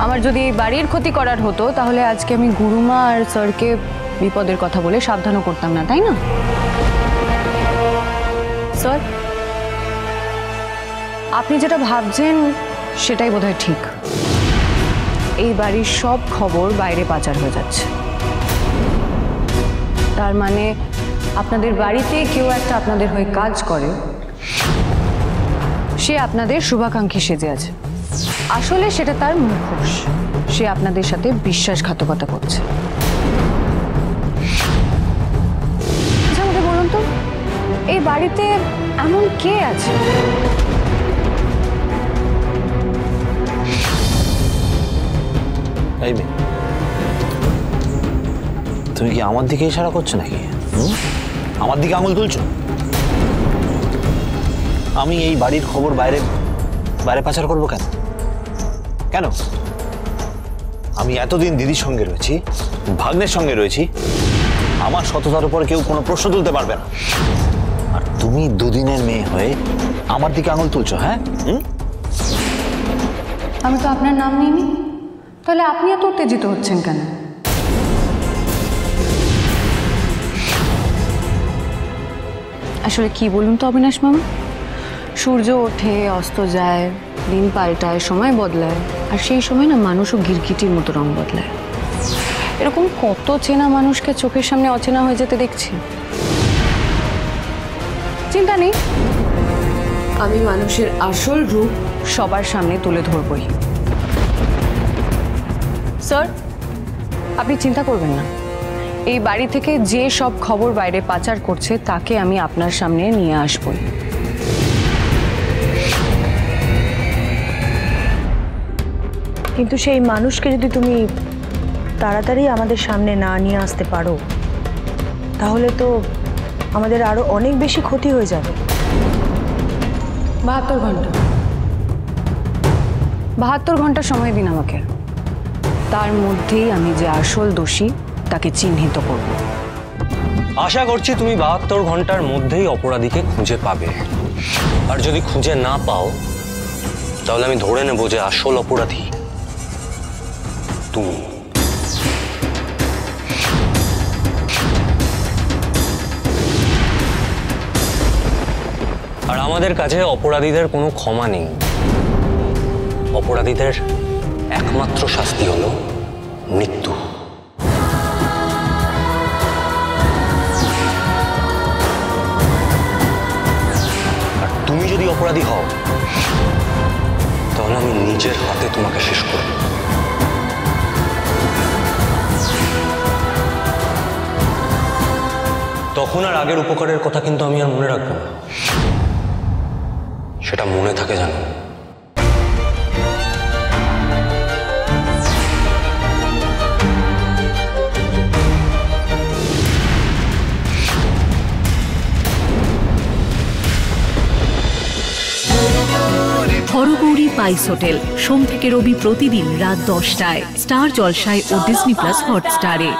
আমার যদি এই বাড়ির ক্ষতি করার হতো তাহলে আজকে আমি গুরুমা আর স্যারকে বিপদের কথা বলে সাবধানও করতাম না, তাই না? স্যার, আপনি যেটা ভাবছেন সেটাই বোধহয় ঠিক। এই বাড়ির সব খবর বাইরে পাচার হয়ে যাচ্ছে। তার মানে আপনাদের বাড়িতে কেউ একটা আপনাদের হয়ে কাজ করে, সে আপনাদের শুভাকাঙ্ক্ষী সেজে আছে। আসলে সেটা তার মুখোশ। সে আপনাদের সাথে বিশ্বাসঘাতকতা করছে। আচ্ছা, আমাকে বলুন তো, এই বাড়িতে এমন কে আছে? তুমি কি আমার দিকে ইশারা করছো নাকি? আমার দিকে আঙুল তুলছো? আমি এই বাড়ির খবর বাইরে বাইরে পাচার করবো কেন? কেন? আমি এতদিন দিদির সঙ্গে রয়েছি, ভাগ্নের সঙ্গে রয়েছি, আমার সততার উপর কেউ কোনো প্রশ্ন তুলতে পারবে না। আর তুমি দুদিনের মেয়ে হয়ে আমার দিকে আঙুল তুলছো? হ্যাঁ, আমি তো আপনার নাম নিইনি, তাহলে আপনি এত উত্তেজিত হচ্ছেন কেন? আসলে কি বলুন তো অবিনাশ মামা, সূর্য ওঠে অস্ত যায়, দিন পাল্টায়, সময় বদলায়, আর সেই সময় না মানুষও গিরগিটির মতো রং বদলায়। এরকম কত চেনা মানুষকে চোখের সামনে অচেনা হয়ে যেতে দেখছি। চিন্তা নেই, আমি মানুষের আসল রূপ সবার সামনে তুলে ধরবই। স্যার, আপনি চিন্তা করবেন না, এই বাড়ি থেকে যে সব খবর বাইরে পাচার করছে তাকে আমি আপনার সামনে নিয়ে আসবই। কিন্তু সেই মানুষকে যদি তুমি তাড়াতাড়ি আমাদের সামনে না নিয়ে আসতে পারো, তাহলে তো আমাদের আরো অনেক বেশি ক্ষতি হয়ে যাবে। 72 ঘন্টা, 72 ঘন্টা সময় দিন আমাকে। তার মধ্যেই আমি যে আসল দোষী তাকে চিহ্নিত করব। আশা করছি তুমি 72 ঘন্টার মধ্যেই অপরাধীকে খুঁজে পাবে। আর যদি খুঁজে না পাও তাহলে আমি ধরে নেব যে আসল অপরাধী তুমি। আর আমাদের কাছে অপরাধীদের কোনো ক্ষমা নেই। অপরাধীদের একমাত্র শাস্তি হলো মৃত্যু। আর তুমি যদি অপরাধী হও তাহলে আমি নিজের হাতে তোমাকে শেষ করব। তখন আর আগের উপকারের কথা কিন্তু আমি আর মনে রাখবো না, সেটা মনে থাকে জানো। হরগৌরী পাইস হোটেল, সোম থেকে রবি প্রতিদিন রাত 10টায় স্টার জলসায় ও ডিজনি প্লাস হটস্টারে।